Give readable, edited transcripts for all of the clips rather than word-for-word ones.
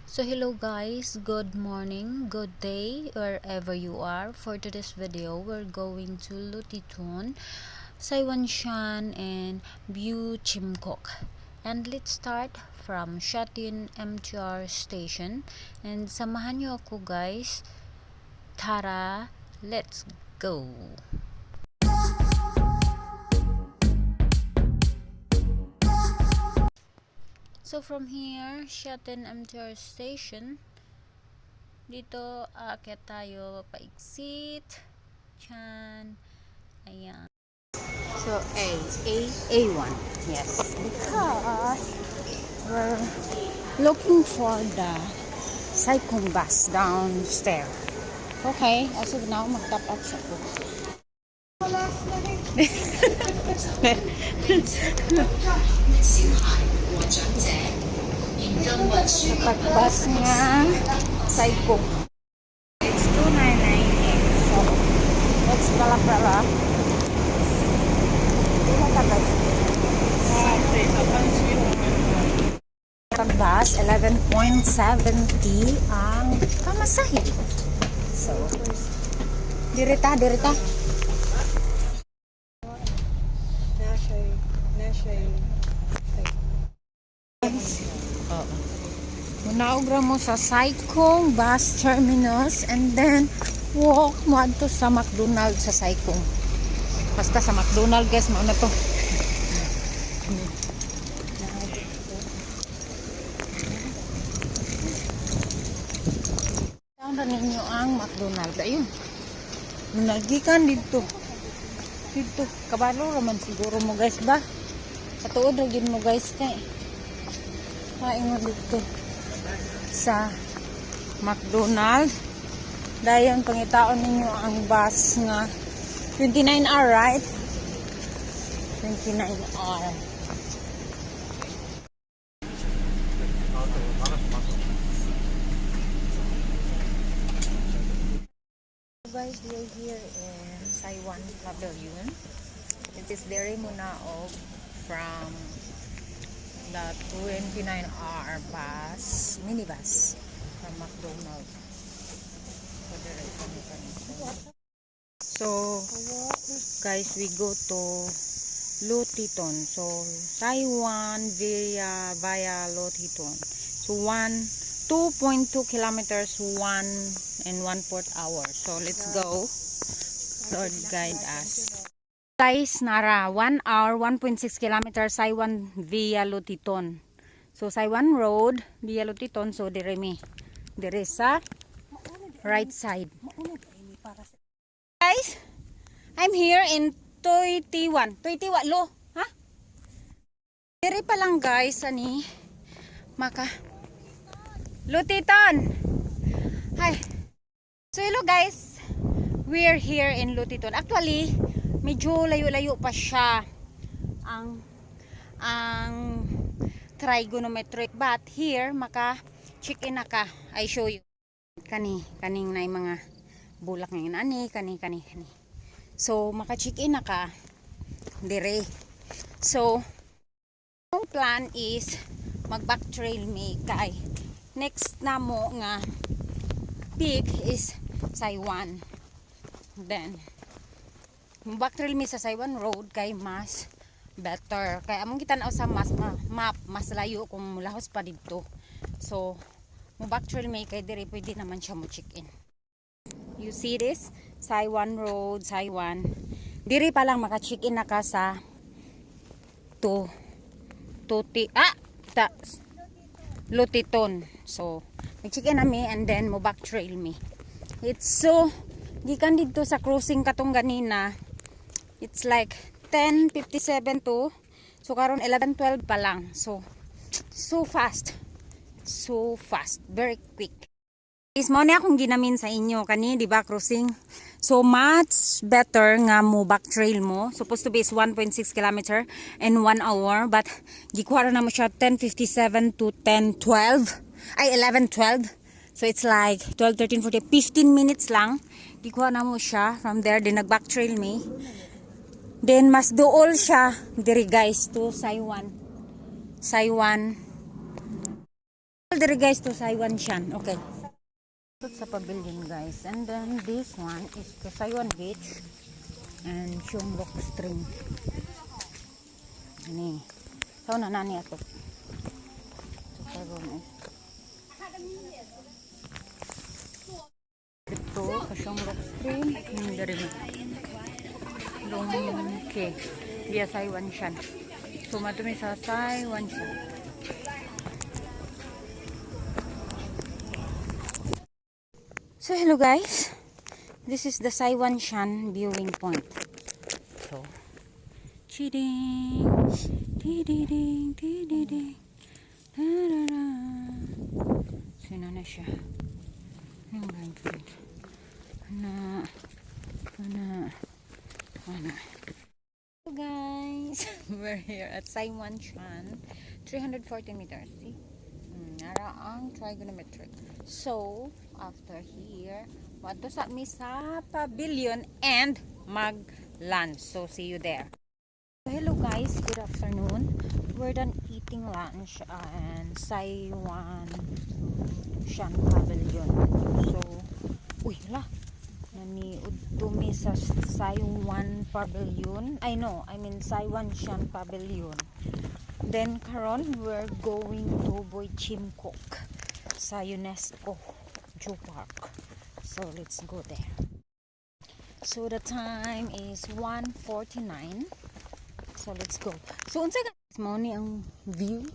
So hello guys, good morning, good day wherever you are. For today's video, we're going to Lutiton, Saiwanshan and View Chimkok. And let's start from Shatin MTR station. And samahan nyo ako guys. Tara, let's go! So from here, Shatin MTR station, dito aakyat tayo paiksit. Chan. Ayan. So A1. Yes. Because we're looking for the Saigon bus downstairs. Okay. As of now, mag-top up siya po. Kapag-bus nga Saigon. It's 299. So, let's pala. Pag-bus, 11.70 ang pamasahe. So, dirita. Munaugra mo sa Saigon bus terminus and then walk mo adto sa McDonald's sa Saigon. Basta sa McDonald's guys, mauna to. Tawag ninyo ang McDonald's. Ayun. Nalgikan dito. Dito. Kabalo raman siguro mo guys ba? Katuod rin mo guys kay. Kain mo dito sa McDonald's. Dayon pangitaon ninyo ang bus nga 29R, right? 29R. Guys, we're here in Saiwan Pavilion. It is very Munaog from the 29R bus, minibus from McDonald's. So, guys, we go to Lutiton. So, Saiwan via Lutiton. So, 2.2 kilometers, 1.25 hours. So, let's go. Lord guide us. Guys, nara 1 hour, 1.6 kilometers, Saiwan via Lutiton. So, Saiwan Road via Lutiton. So, dire sa right side. Guys, I'm here in 21 lo, ha? Dire pa lang guys, ani maka Lutiton. Hi. So hello guys, we're here in Lutiton. Actually, medyo layo-layo pa siya ang trigonometric, but here maka check in na ka. I show you. Kaning na mga bulak ngayon ani kani. So maka-check in na ka dire. So ang plan is mag-back trail me kay next na mo nga peak is Saiwan. Then back trail me sa Saiwan Road kay mas better. Kay among gitan-aw sa map mas layo kung mulahos pa dito. So mo back trail me kay dire pwede naman siya mo check in. You see this? Saiwan Road, Saiwan. Diri pa lang maka-check in na ka sa Lutiton. So, mag-check in na me and then mo back trail me. It's so, gikan dito sa cruising katong ganina. It's like 10:57 to, so karon 11:12 pa lang. So fast. Very quick. Is mo na akong ginamin sa inyo kani, di ba, cruising. So much better nga mo back trail mo. Supposed to be is 1.6 kilometer in 1 hour, but gikuha na mo siya 10:57 to 10:12. Ay 11:12. So it's like 12, 13, 14, 15 minutes lang. Gikuha na mo siya from there, then nag back trail me. Then mas dool siya diri guys to Saiwan There guys to Saiwan Shan. Okay. Sa pavilion guys. And then this one is the Saiwan Beach and Shunglok Stream. Ini. Tahu na nani ato. Ito sa Shunglok Stream. Yung dari mo. Okay. Dia Saiwan Shan. So matumi sa Saiwan Shan. So hello guys. This is the Saiwan Shan viewing point. So chiding, tididing, tididing, tarara. Sino na siya? Ang boyfriend. Ana. So guys, we're here at Saiwan Shan, 340 meters. See? Nara ang trigonometric. So, after here, wato sa mi sa pavilion and mag-lunch. So, see you there. So, hello guys, good afternoon. We're done eating lunch and Saiwan Shan Pavilion. So, uy, hala. Naniud tumi sa Saiwan Pavilion. I mean Saiwan Shan Pavilion. Then karon we're going to Boy Chimkok sa UNESCO Zoo Park. So let's go there. So the time is 1:49. So let's go. So unsa guys mao ni ang view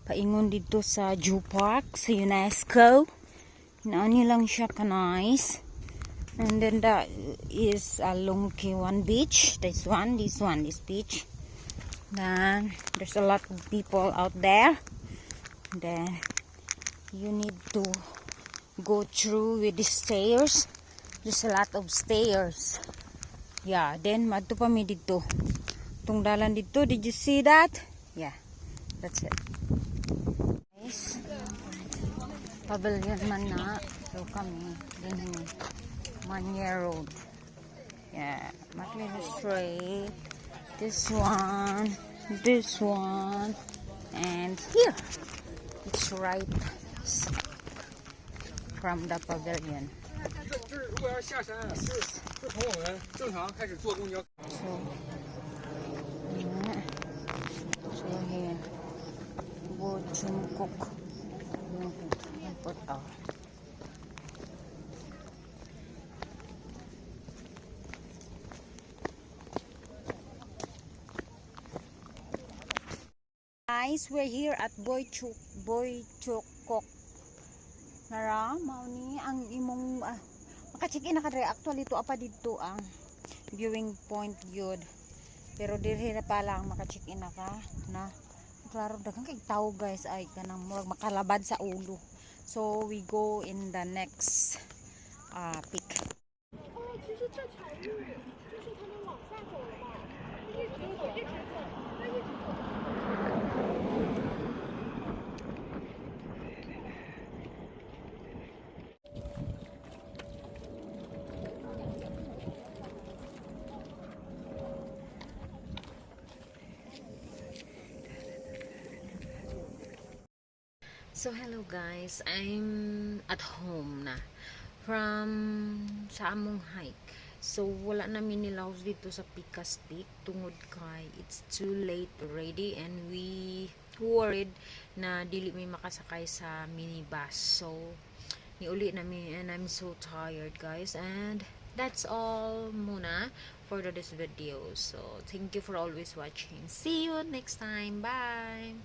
paingon dito sa Zoo Park sa UNESCO. Inaani lang siya ka nice. And then that is a Longkiwan beach. This beach. Then there's a lot of people out there. Then you need to go through with the stairs. There's a lot of stairs. Yeah, then madto pa mi dito. Tung dalan dito, did you see that? Yeah, that's it. Nice. Pavilion man na. So kami din Manya Road. Yeah, Maclean Strait. This one, and here. It's right from the pavilion. So here, Boy Chimkok. Guys, we're here at Boy Chukok. Nara, mao ni ang imong maka-check-in na kadre. Actually ito apa dito ang viewing point gyud. Pero diri na pa lang maka-check-in na ka na klaro daghang kay tao guys ay kanang murag makalabad sa ulo. So we go in the next peak. So hello guys, I'm at home na from sa among hike. So wala namin nilaws dito sa Picas Peak tungod kay it's too late already and we worried na dili may makasakay sa minibus. So niuli namin and I'm so tired guys, and that's all muna for this video. So thank you for always watching. See you next time. Bye.